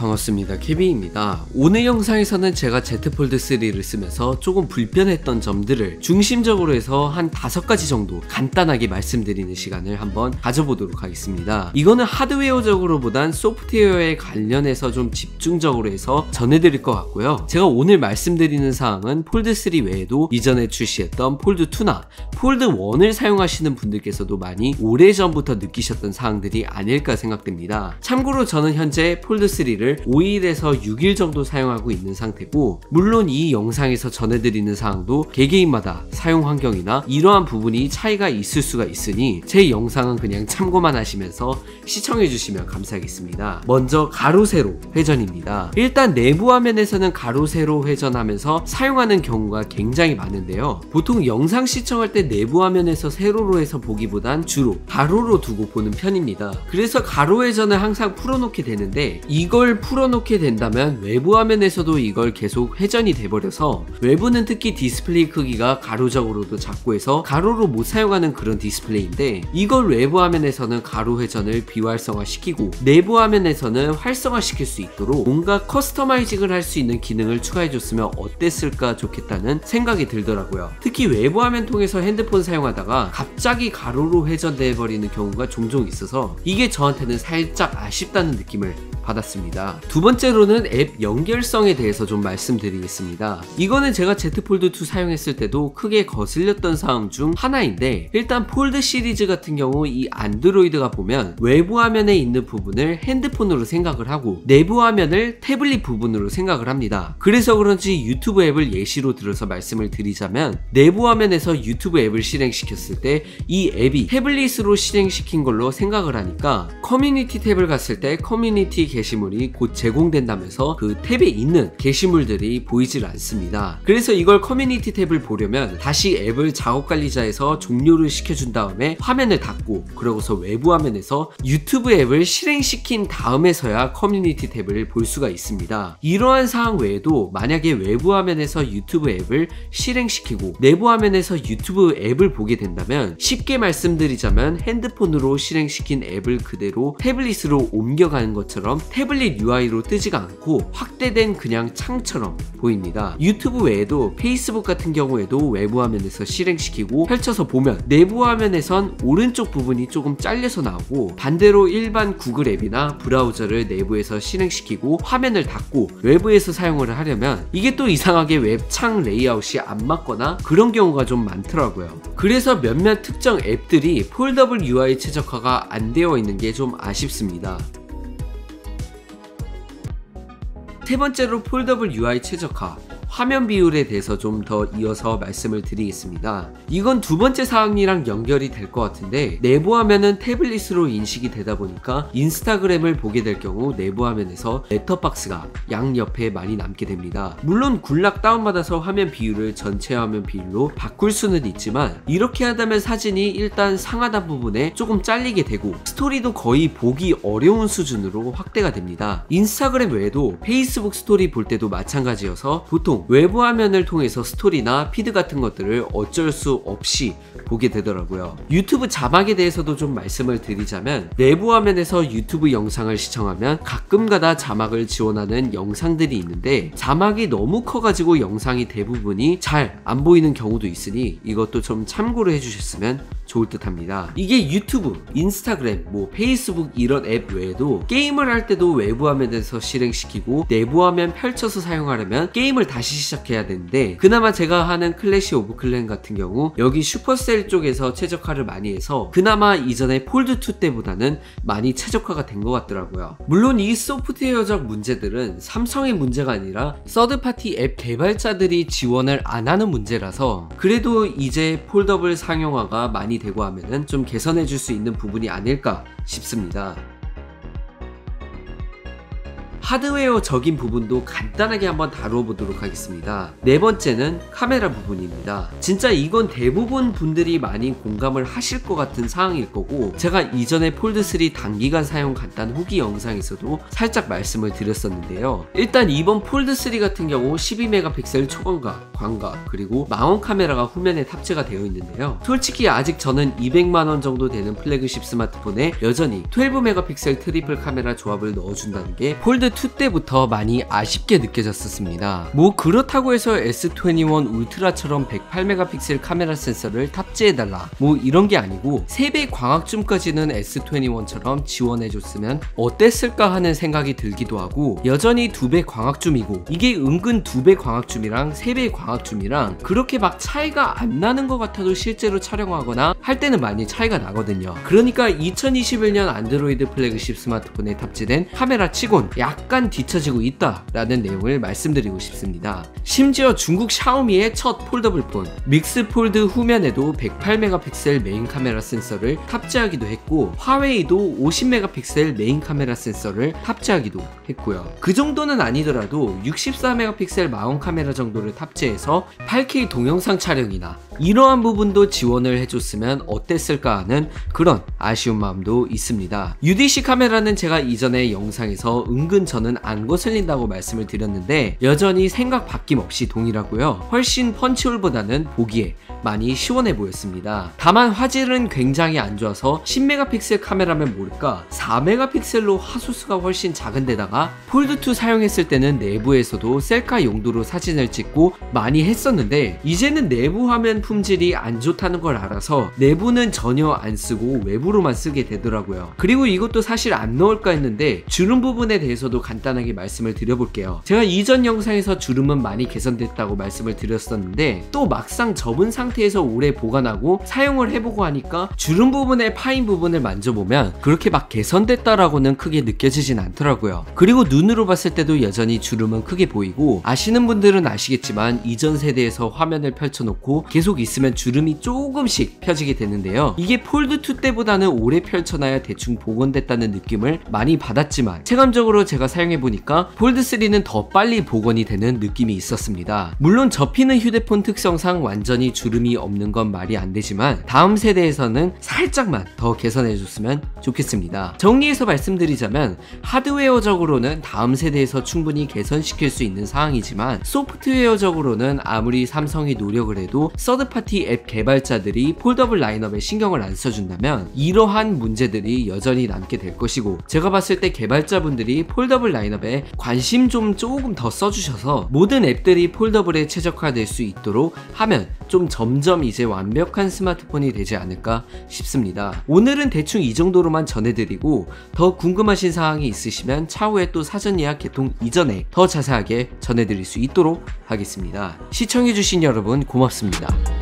반갑습니다. 케빈입니다. 오늘 영상에서는 제가 Z 폴드 3를 쓰면서 조금 불편했던 점들을 중심적으로 해서 한 5가지 정도 간단하게 말씀드리는 시간을 한번 가져보도록 하겠습니다. 이거는 하드웨어적으로 보단 소프트웨어에 관련해서 좀 집중적으로 해서 전해드릴 것 같고요. 제가 오늘 말씀드리는 사항은 폴드 3 외에도 이전에 출시했던 폴드 2나 폴드 1을 사용하시는 분들께서도 많이 오래전부터 느끼셨던 사항들이 아닐까 생각됩니다. 참고로 저는 현재 폴드 3를 5일에서 6일 정도 사용하고 있는 상태고, 물론 이 영상에서 전해드리는 사항도 개개인마다 사용 환경이나 이러한 부분이 차이가 있을 수가 있으니 제 영상은 그냥 참고만 하시면서 시청해주시면 감사하겠습니다. 먼저 가로 세로 회전입니다. 일단 내부 화면에서는 가로 세로 회전하면서 사용하는 경우가 굉장히 많은데요, 보통 영상 시청할 때 내부 화면에서 세로로 해서 보기보단 주로 가로로 두고 보는 편입니다. 그래서 가로 회전을 항상 풀어놓게 되는데, 이걸 풀어놓게 된다면 외부 화면에서도 이걸 계속 회전이 돼버려서 외부는 특히 디스플레이 크기가 가로적으로도 작고 해서 가로로 못 사용하는 그런 디스플레이인데, 이걸 외부 화면에서는 가로 회전을 비활성화 시키고 내부 화면에서는 활성화 시킬 수 있도록 뭔가 커스터마이징을 할 수 있는 기능을 추가해줬으면 어땠을까 좋겠다는 생각이 들더라고요. 특히 외부 화면 통해서 핸드폰 사용하다가 갑자기 가로로 회전돼 버리는 경우가 종종 있어서 이게 저한테는 살짝 아쉽다는 느낌을 받았습니다. 두 번째로는 앱 연결성에 대해서 좀 말씀드리겠습니다. 이거는 제가 Z 폴드 2 사용했을 때도 크게 거슬렸던 사항 중 하나인데, 일단 폴드 시리즈 같은 경우 이 안드로이드가 보면 외부 화면에 있는 부분을 핸드폰으로 생각을 하고 내부 화면을 태블릿 부분으로 생각을 합니다. 그래서 그런지 유튜브 앱을 예시로 들어서 말씀을 드리자면, 내부 화면에서 유튜브 앱을 실행시켰을 때 이 앱이 태블릿으로 실행시킨 걸로 생각을 하니까 커뮤니티 탭을 갔을 때 커뮤니티 게시물이 곧 제공된다면서 그 탭에 있는 게시물들이 보이질 않습니다. 그래서 이걸 커뮤니티 탭을 보려면 다시 앱을 작업관리자에서 종료를 시켜준 다음에 화면을 닫고, 그러고서 외부 화면에서 유튜브 앱을 실행시킨 다음에서야 커뮤니티 탭을 볼 수가 있습니다. 이러한 사항 외에도 만약에 외부 화면에서 유튜브 앱을 실행시키고 내부 화면에서 유튜브 앱을 보게 된다면, 쉽게 말씀드리자면 핸드폰으로 실행시킨 앱을 그대로 태블릿으로 옮겨가는 것처럼 태블릿 UI로 뜨지가 않고 확대된 그냥 창처럼 보입니다. 유튜브 외에도 페이스북 같은 경우에도 외부 화면에서 실행시키고 펼쳐서 보면 내부 화면에선 오른쪽 부분이 조금 잘려서 나오고, 반대로 일반 구글 앱이나 브라우저를 내부에서 실행시키고 화면을 닫고 외부에서 사용을 하려면 이게 또 이상하게 웹창 레이아웃이 안 맞거나 그런 경우가 좀 많더라고요. 그래서 몇몇 특정 앱들이 폴더블 UI 최적화가 안 되어 있는 게 좀 아쉽습니다. 세 번째로 폴더블 UI 최적화, 화면 비율에 대해서 좀 더 이어서 말씀을 드리겠습니다. 이건 두 번째 사항이랑 연결이 될 것 같은데, 내부 화면은 태블릿으로 인식이 되다 보니까 인스타그램을 보게 될 경우 내부 화면에서 렛터박스가 양옆에 많이 남게 됩니다. 물론 굴락 다운받아서 화면 비율을 전체 화면 비율로 바꿀 수는 있지만, 이렇게 하다면 사진이 일단 상하단 부분에 조금 잘리게 되고 스토리도 거의 보기 어려운 수준으로 확대가 됩니다. 인스타그램 외에도 페이스북 스토리 볼 때도 마찬가지여서 보통 외부 화면을 통해서 스토리나 피드 같은 것들을 어쩔 수 없이 보게 되더라고요. 유튜브 자막에 대해서도 좀 말씀을 드리자면, 내부 화면에서 유튜브 영상을 시청하면 가끔가다 자막을 지원하는 영상들이 있는데, 자막이 너무 커가지고 영상이 대부분이 잘 안 보이는 경우도 있으니 이것도 좀 참고를 해주셨으면 좋을 듯 합니다. 이게 유튜브, 인스타그램, 페이스북 이런 앱 외에도 게임을 할 때도 외부 화면에서 실행시키고 내부 화면 펼쳐서 사용하려면 게임을 다시 시작해야 되는데, 그나마 제가 하는 클래시 오브 클랜 같은 경우 여기 슈퍼셀 쪽에서 최적화를 많이 해서 그나마 이전에 폴드 2 때보다는 많이 최적화가 된 것 같더라고요. 물론 이 소프트웨어적 문제들은 삼성의 문제가 아니라 서드파티 앱 개발자들이 지원을 안 하는 문제라서, 그래도 이제 폴더블 상용화가 많이 되고 하면은 좀 개선해 줄 수 있는 부분이 아닐까 싶습니다. 하드웨어적인 부분도 간단하게 한번 다뤄보도록 하겠습니다. 네 번째는 카메라 부분입니다. 진짜 이건 대부분 분들이 많이 공감을 하실 것 같은 사항일 거고, 제가 이전에 폴드 3 단기간 사용 간단 후기 영상에서도 살짝 말씀을 드렸었는데요. 일단 이번 폴드 3 같은 경우 12메가픽셀 초광각 광각, 그리고 망원 카메라가 후면에 탑재가 되어 있는데요. 솔직히 아직 저는 200만원 정도 되는 플래그십 스마트폰에 여전히 12메가픽셀 트리플 카메라 조합을 넣어준다는 게 폴드2 때부터 많이 아쉽게 느껴졌었습니다. 뭐 그렇다고 해서 S21 울트라처럼 108메가픽셀 카메라 센서를 탑재해달라 뭐 이런 게 아니고 3배 광학줌까지는 S21처럼 지원해줬으면 어땠을까 하는 생각이 들기도 하고, 여전히 2배 광학줌이고 이게 은근 2배 광학줌이랑 3배 광학줌이랑 그렇게 막 차이가 안 나는 것 같아도 실제로 촬영하거나 할 때는 많이 차이가 나거든요. 그러니까 2021년 안드로이드 플래그십 스마트폰에 탑재된 카메라 치곤 약간 뒤처지고 있다 라는 내용을 말씀드리고 싶습니다. 심지어 중국 샤오미의 첫 폴더블폰 믹스 폴드 후면에도 108메가픽셀 메인 카메라 센서를 탑재하기도 했고, 화웨이도 50메가픽셀 메인 카메라 센서를 탑재하기도 했고요. 그 정도는 아니더라도 64메가픽셀 마운 카메라 정도를 탑재해서 8K 동영상 촬영이나 이러한 부분도 지원을 해줬으면 어땠을까 하는 그런 아쉬운 마음도 있습니다. UDC 카메라는 제가 이전에 영상에서 은근 저는 안 거슬린다고 말씀을 드렸는데 여전히 생각 바뀜없이 동일하고요. 훨씬 펀치홀보다는 보기에 많이 시원해 보였습니다. 다만 화질은 굉장히 안 좋아서 10메가픽셀 카메라면 모를까 4메가픽셀로 화소수가 훨씬 작은데다가 폴드2 사용했을 때는 내부에서도 셀카 용도로 사진을 찍고 많이 했었는데 이제는 내부 화면 품질이 안 좋다는 걸 알아서 내부는 전혀 안 쓰고 외부로만 쓰게 되더라고요. 그리고 이것도 사실 안 넣을까 했는데 주름 부분에 대해서도 간단하게 말씀을 드려볼게요. 제가 이전 영상에서 주름은 많이 개선됐다고 말씀을 드렸었는데 또 막상 접은 상태에서 오래 보관하고 사용을 해보고 하니까 주름 부분의 파인 부분을 만져보면 그렇게 막 개선됐다라고는 크게 느껴지진 않더라고요. 그리고 눈으로 봤을 때도 여전히 주름은 크게 보이고, 아시는 분들은 아시겠지만 이전 세대에서 화면을 펼쳐놓고 계속 있으면 주름이 조금씩 펴지게 되는데요. 이게 폴드2 때보다는 오래 펼쳐놔야 대충 복원됐다는 느낌을 많이 받았지만 체감적으로 제가 사용해보니까 폴드3는 더 빨리 복원이 되는 느낌이 있었습니다. 물론 접히는 휴대폰 특성상 완전히 주름이 없는 건 말이 안 되지만 다음 세대에서는 살짝만 더 개선해줬으면 좋겠습니다. 정리해서 말씀드리자면 하드웨어적으로는 다음 세대에서 충분히 개선시킬 수 있는 사항이지만 소프트웨어적으로는 아무리 삼성이 노력을 해도 서드파티 앱 개발자들이 폴더블 라인업에 신경을 안 써준다면 이러한 문제들이 여전히 남게 될 것이고, 제가 봤을 때 개발자분들이 폴더블 라인업에 관심 좀 조금 더 써주셔서 모든 앱들이 폴더블에 최적화될 수 있도록 하면 좀 점점 이제 완벽한 스마트폰이 되지 않을까 싶습니다. 오늘은 대충 이 정도로만 전해드리고 더 궁금하신 사항이 있으시면 차후에 또 사전 예약 개통 이전에 더 자세하게 전해드릴 수 있도록 하겠습니다. 시청해주신 여러분 고맙습니다.